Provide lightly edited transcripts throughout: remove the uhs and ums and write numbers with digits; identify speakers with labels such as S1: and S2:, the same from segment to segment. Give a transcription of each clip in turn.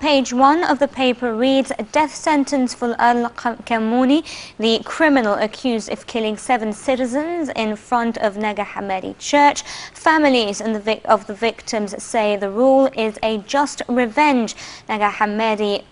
S1: page 1 of the paper reads, a death sentence for Al-Kamouni, the criminal accused of killing 7 citizens in front of Naga Hamadi church. Families of the victims say the rule is a just revenge. Naga Hamadi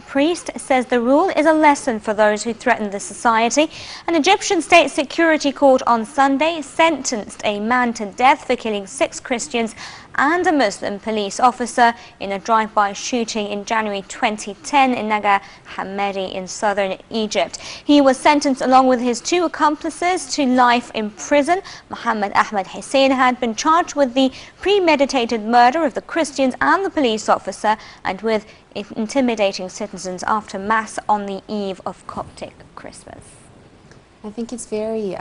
S1: priest says the rule is a lesson for those who threaten the society. An Egyptian state security court on Sunday sentenced a man to death for killing 6 Christians and a Muslim police officer in a drive-by shooting in January 2010 in Naga Hamadi in southern Egypt. He was sentenced along with his 2 accomplices to life in prison. Mohammed Ahmed Hussein had been charged with the premeditated murder of the Christians and the police officer and with intimidating citizens after mass on the eve of Coptic Christmas.
S2: I think it's very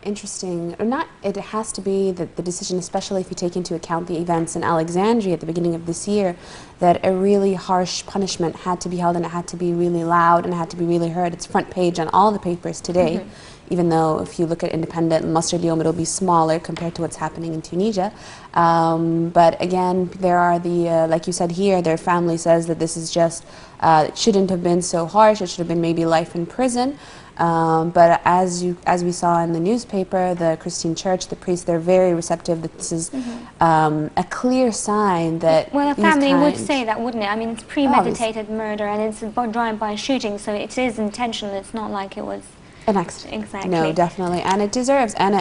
S2: interesting, or not, it has to be the decision, especially if you take into account the events in Alexandria at the beginning of this year, that a really harsh punishment had to be held and it had to be really loud and it had to be really heard. It's front page on all the papers today, even though if you look at Independent and Masr al-Yawm, it'll be smaller compared to what's happening in Tunisia. But again, there are like you said here, their family says that this is just, it shouldn't have been so harsh, it should have been maybe life in prison. But as we saw in the newspaper, the Christian church, the priests, they're very receptive that this is a clear sign that...
S1: Well, a family would say that, wouldn't it? I mean, it's premeditated murder and it's a drive-by shooting, so it is intentional. It's not like it was...
S2: an accident.
S1: Exactly.
S2: No, definitely. And it deserves, and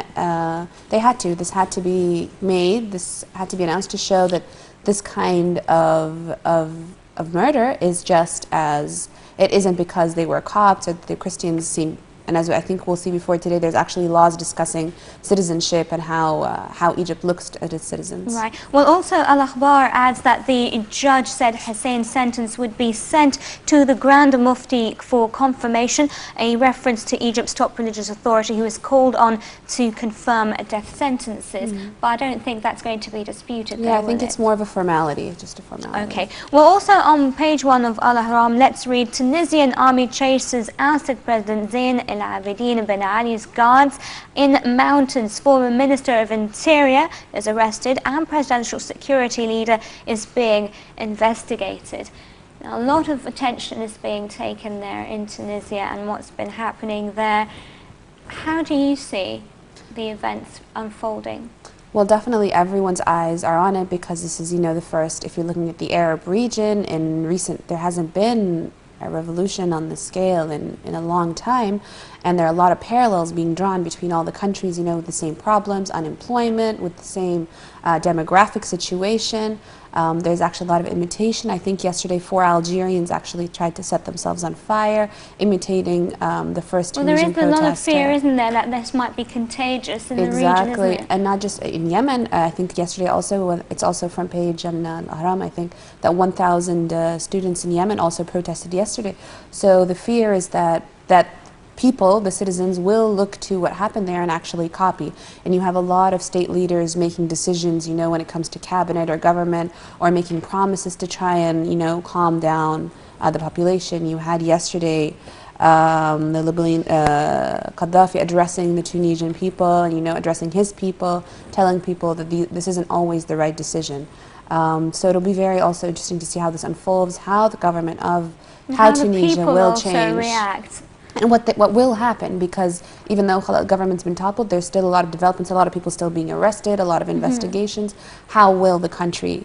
S2: this had to be made, this had to be announced to show that this kind of murder is just as... It isn't because they were Copts or the Christians seem, and as I think we'll see before today, there's actually laws discussing citizenship and how Egypt looks at its citizens.
S1: Right. Well, also Al-Akhbar adds that the judge said Hussein's sentence would be sent to the Grand Mufti for confirmation, a reference to Egypt's top religious authority who is called on to confirm death sentences. But I don't think that's going to be disputed.
S2: Yeah, I think it's more of a formality, just a formality.
S1: Okay. Well, also on page 1 of Al-Ahram, let's read, Tunisian army chases ousted President Zain El-Abidine Ben Ali's guards in mountains. Former Minister of Interior is arrested and presidential security leader is being investigated. Now, a lot of attention is being taken there in Tunisia and what's been happening there. How do you see the events unfolding?
S2: Well, definitely everyone's eyes are on it because this is, the first, if you're looking at the Arab region, there hasn't been a revolution on this scale in a long time, and there are a lot of parallels being drawn between all the countries, with the same problems, unemployment, with the same demographic situation. There's actually a lot of imitation. I think yesterday 4 Algerians actually tried to set themselves on fire, imitating the first Tunisian protest.
S1: Well, there is a lot of fear, isn't there, that this might be contagious in the region, isn't it?
S2: And not just in Yemen. I think yesterday also, it's also front page on Al-Ahram, I think, that 1,000 students in Yemen also protested yesterday. So the fear is that people, the citizens, will look to what happened there and actually copy. And you have a lot of state leaders making decisions, when it comes to cabinet or government, or making promises to try and, calm down the population. You had yesterday the Libyan Gaddafi addressing the Tunisian people, and, addressing his people, telling people that this isn't always the right decision. So it'll be very also interesting to see how this unfolds, how the government of how Tunisia will change.
S1: React.
S2: And what will happen, because even though the government's been toppled, there's still a lot of developments, a lot of people still being arrested, a lot of investigations. How will the country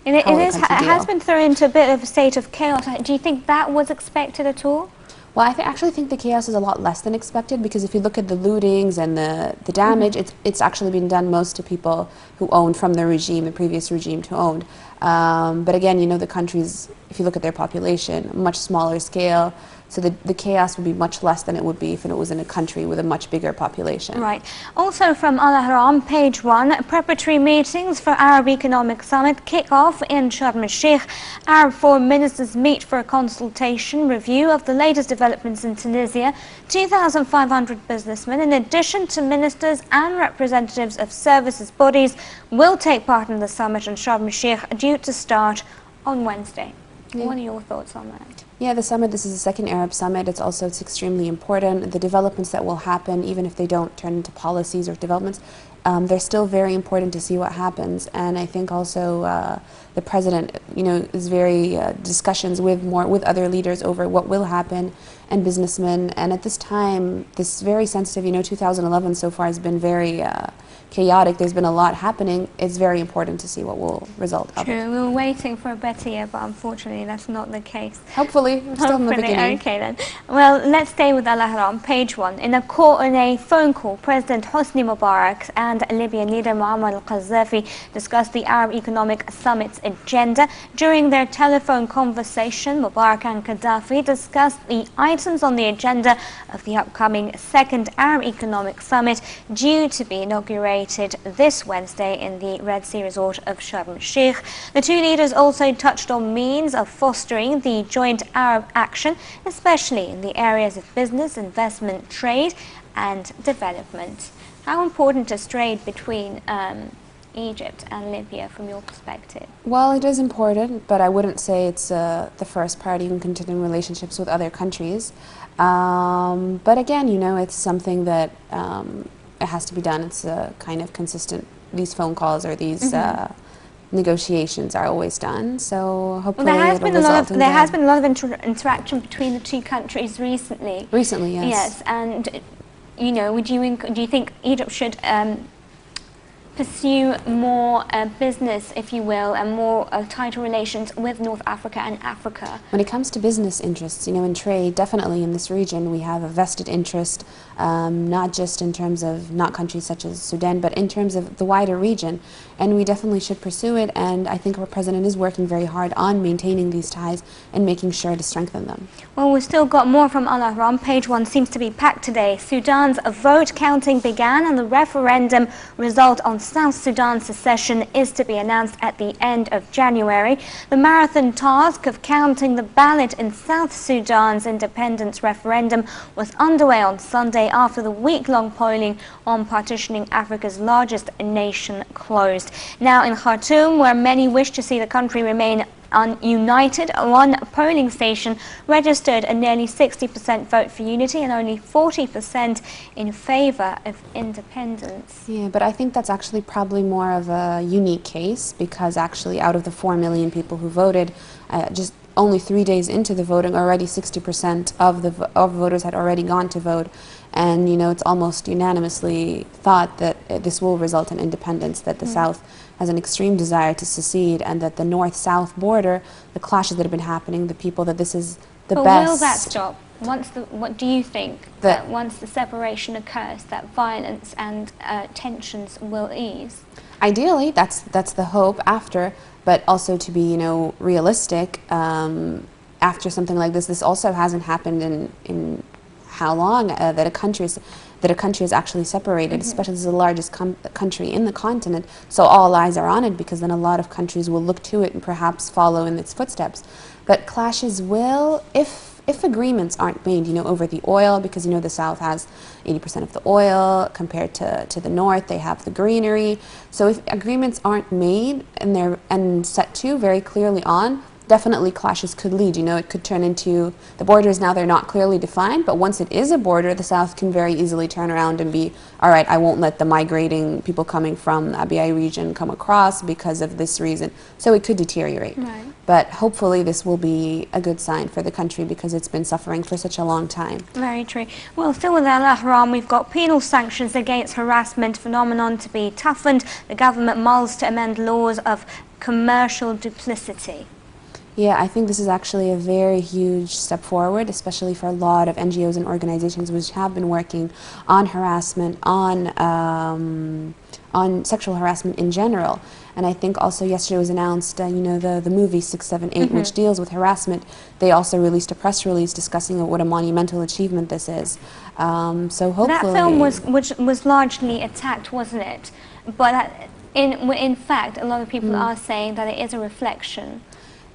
S1: It has been thrown into a bit of a state of chaos. Do you think that was expected at all?
S2: Well, I actually think the chaos is a lot less than expected, because if you look at the lootings and the damage, it's actually been done most to people who owned from the regime, the previous regime who owned. But again, the countries, if you look at their population, much smaller scale, so the chaos would be much less than it would be if it was in a country with a much bigger population. Right.
S1: Also from Al-Ahram, page 1, preparatory meetings for Arab Economic Summit kick off in Sharm el-Sheikh. Arab foreign ministers meet for a consultation review of the latest developments in Tunisia. 2,500 businessmen, in addition to ministers and representatives of services bodies, will take part in the summit in Sharm el-Sheikh, due to start on Wednesday. Yeah. What are your thoughts on that?
S2: Yeah, the summit, this is the second Arab summit. It's extremely important. The developments that will happen, even if they don't turn into policies or developments, they're still very important to see what happens. And I think also the president, is very discussions with other leaders over what will happen, and businessmen. And at this time, this very sensitive, 2011 so far has been very chaotic. There's been a lot happening. It's very important to see what will result of it.
S1: True. We were waiting for a better year, but unfortunately that's not the case.
S2: Hopefully, we're still in the beginning.
S1: Okay then. Well, let's stay with Al-Ahram, page 1. In a phone call, President Hosni Mubarak and Libyan leader Muammar al-Qaddafi discussed the Arab Economic Summit's agenda. During their telephone conversation, Mubarak and Gaddafi discussed the items on the agenda of the upcoming second Arab Economic Summit, due to be inaugurated this Wednesday in the Red Sea resort of Sharm el-Sheikh. The two leaders also touched on means of fostering the joint Arab action, especially in the areas of business, investment, trade and development. How important is trade between Egypt and Libya from your perspective?
S2: Well, it is important, but I wouldn't say it's the first priority in continuing relationships with other countries. But again, it's something that it has to be done. It's kind of consistent. These phone calls or these negotiations are always done. So hopefully
S1: there has been a lot of interaction between the two countries recently.
S2: Recently, yes.
S1: Yes, and do you think Egypt should pursue more business, if you will, and more tighter relations with North Africa and Africa?
S2: When it comes to business interests, in trade, definitely in this region we have a vested interest, not just in terms of not countries such as Sudan, but in terms of the wider region. And we definitely should pursue it, and I think our president is working very hard on maintaining these ties and making sure to strengthen them.
S1: Well, we've still got more from Al-Ahram. Page 1 seems to be packed today. Sudan's vote counting began, and the referendum result on South Sudan's secession is to be announced at the end of January. The marathon task of counting the ballot in South Sudan's independence referendum was underway on Sunday after the week-long polling on partitioning Africa's largest nation closed. Now in Khartoum, where many wish to see the country remain united, one polling station registered a nearly 60% vote for unity and only 40% in favor of independence.
S2: Yeah, but I think that's actually probably more of a unique case, because actually out of the 4 million people who voted, just only 3 days into the voting, already 60% of voters had already gone to vote. And it's almost unanimously thought that this will result in independence, that the South has an extreme desire to secede, and that the North-South border, the clashes that have been happening, the people, that this is the best.
S1: But will that stop? What do you think that once the separation occurs, that violence and tensions will ease?
S2: Ideally, that's the hope after, but also to be realistic. After something like this also hasn't happened in how long that a country is actually separated, especially this is the largest country in the continent, so all eyes are on it, because then a lot of countries will look to it and perhaps follow in its footsteps. But clashes will, if agreements aren't made, over the oil, because the South has 80% of the oil compared to the North, they have the greenery. So if agreements aren't made and set to very clearly on, definitely clashes could lead. It could turn into, the borders now, they're not clearly defined, but once it is a border, the South can very easily turn around and be, all right, I won't let the migrating people coming from the Abyei region come across because of this reason. So it could deteriorate.
S1: Right.
S2: But hopefully this will be a good sign for the country, because it's been suffering for such a long time.
S1: Very true. Well, still with Al-Ahram, we've got penal sanctions against harassment phenomenon to be toughened. The government mulls to amend laws of commercial duplicity.
S2: Yeah, I think this is actually a very huge step forward, especially for a lot of NGOs and organizations which have been working on harassment, on sexual harassment in general. And I think also yesterday was announced, the movie 678, which deals with harassment. They also released a press release discussing what a monumental achievement this is. So hopefully...
S1: That film was largely attacked, wasn't it? But in fact, a lot of people are saying that it is a reflection.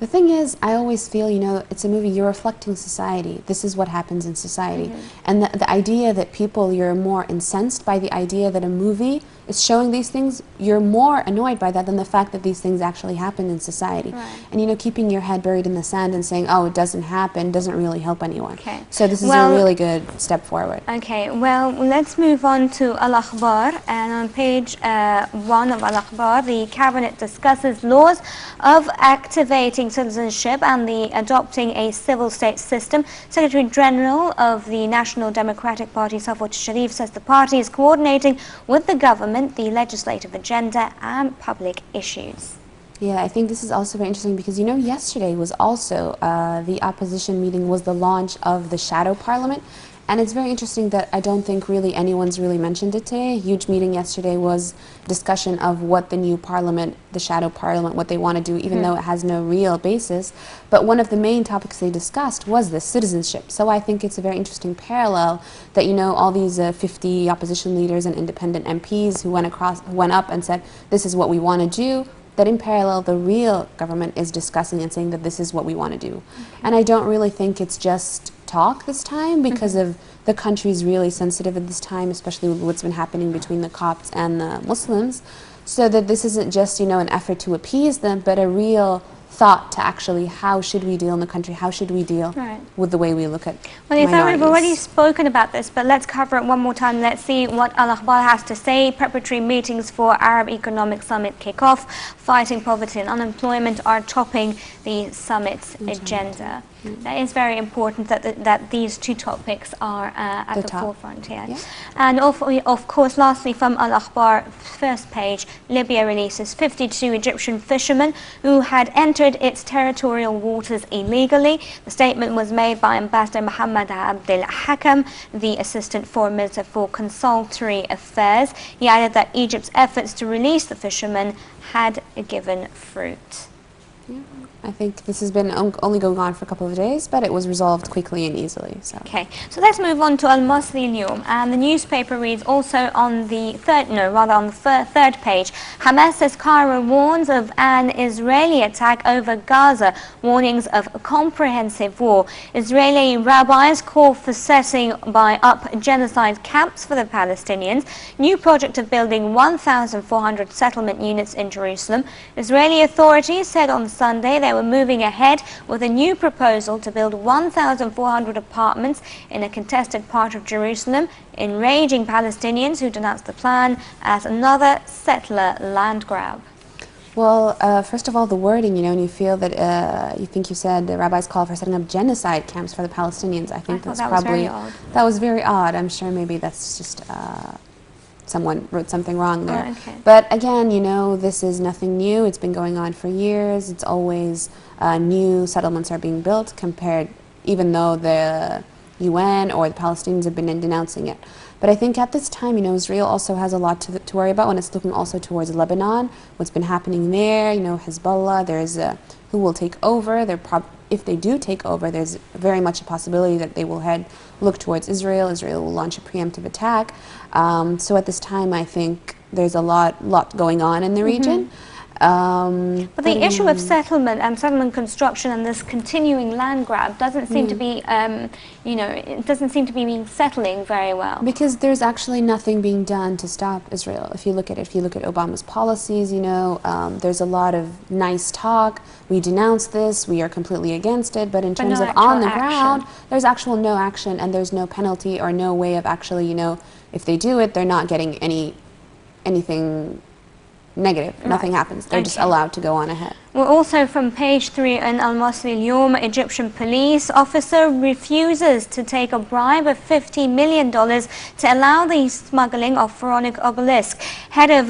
S2: The thing is, I always feel, it's a movie, you're reflecting society. This is what happens in society. And the idea that you're more incensed by the idea that a movie is showing these things, you're more annoyed by that than the fact that these things actually happen in society.
S1: Right.
S2: And you know, keeping your head buried in the sand and saying, oh, it doesn't happen, doesn't really help anyone.
S1: Okay.
S2: So this is a really good step forward.
S1: Okay, well, let's move on to Al-Akhbar. And on page 1 of Al-Akhbar, the cabinet discusses laws of activating citizenship and the adopting a civil state system. Secretary General of the National Democratic Party, Safwat Sharif, says the party is coordinating with the government, the legislative agenda and public issues.
S2: Yeah, I think this is also very interesting because, you know, yesterday was also the opposition meeting was the launch of the shadow parliament. And it's very interesting that I don't think really anyone's really mentioned it today. A huge meeting yesterday was discussion of what the new parliament, the shadow parliament, what they want to do, even though it has no real basis. But one of the main topics they discussed was this citizenship. So I think it's a very interesting parallel that, you know, all these 50 opposition leaders and independent MPs who went up and said, this is what we want to do, that in parallel the real government is discussing and saying that this is what we want to do. And I don't really think it's just talk this time because of the country's really sensitive at this time, especially with what's been happening between the Copts and the Muslims, so that this isn't just, you know, an effort to appease them, but a real thought to actually how should we deal in the country, how should we deal with the way we look at minorities.
S1: We've already spoken about this, but let's cover it one more time. Let's see what Al-Akhbar has to say. Preparatory meetings for Arab Economic Summit kick off. Fighting poverty and unemployment are topping the summit's agenda. That is very important that these two topics are at the forefront here. Yeah. And of course, lastly, from Al-Akhbar first page, Libya releases 52 Egyptian fishermen who had entered its territorial waters illegally. The statement was made by Ambassador Mohammed Abdel Hakam, the Assistant Foreign Minister for Consulatory Affairs. He added that Egypt's efforts to release the fishermen had given fruit.
S2: Yeah. I think this has been only going on for a couple of days, but it was resolved quickly and easily. So.
S1: Okay, so let's move on to Al-Masri Al-Yawm, and the newspaper reads also on the third page, Hamas says Cairo warns of an Israeli attack over Gaza, warnings of a comprehensive war. Israeli rabbis call for setting up genocide camps for the Palestinians. New project of building 1,400 settlement units in Jerusalem. Israeli authorities said on Sunday they were moving ahead with a new proposal to build 1,400 apartments in a contested part of Jerusalem, enraging Palestinians who denounced the plan as another settler land grab.
S2: Well, first of all, the wording, you know, and you feel that, you think you said the rabbis call for setting up genocide camps for the Palestinians. I think that's probably, that was very odd. I'm sure maybe that's just, someone wrote something wrong there.
S1: Oh, okay.
S2: But again, you know, this is nothing new. It's been going on for years. It's always new settlements are being built compared, even though the UN or the Palestinians have been denouncing it. But I think at this time, you know, Israel also has a lot to worry about when it's looking also towards Lebanon, what's been happening there, you know, Hezbollah, there's who will take over. If they do take over, there's very much a possibility that they will look towards Israel. Israel will launch a preemptive attack. So at this time, I think there's a lot going on in the region.
S1: But the issue of settlement and settlement construction and this continuing land grab doesn't seem to be, you know, it doesn't seem to be settling very well.
S2: Because there's actually nothing being done to stop Israel. If you look at it, if you look at Obama's policies, you know, there's a lot of nice talk. We denounce this, we are completely against it, but in terms of on the ground, there's actual no action and there's no penalty or no way of actually, you know, if they do it, they're not getting anything negative. Nothing happens. They're just allowed to go on ahead.
S1: Well, also from page 3 in Al-Masri Al-Yawm, Egyptian police officer refuses to take a bribe of $50 million to allow the smuggling of pharaonic obelisk. Head of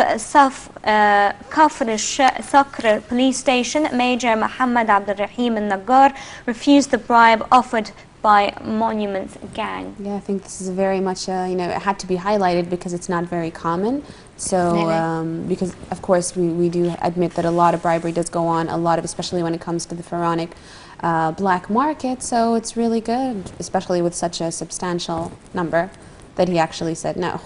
S1: Kafr Sakr police station, Major Mohammed Abdurrahim Al-Nagar, refused the bribe offered by Monuments gang.
S2: Yeah, I think this is very much, you know, it had to be highlighted because it's not very common. So, because of course we do admit that a lot of bribery does go on, especially when it comes to the pharaonic black market. So it's really good, especially with such a substantial number, that he actually said no.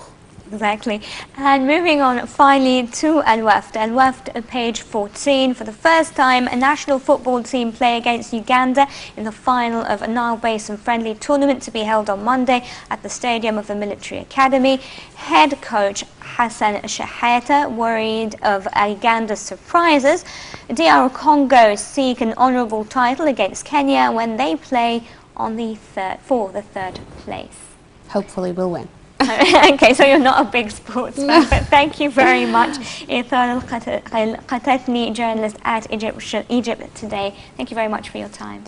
S1: Exactly. And moving on finally to Al-Wafd. Al-Wafd, page 14. For the first time, a national football team play against Uganda in the final of a Nile Basin friendly tournament to be held on Monday at the stadium of the military academy. Head coach Hassan Shahata worried of Uganda's surprises. DR Congo seek an honourable title against Kenya when they play on for the third place.
S2: Hopefully we'll win.
S1: Okay, so you're not a big sports fan, but thank you very much, Ethar El-Katatney, journalist at Egypt Today. Thank you very much for your time.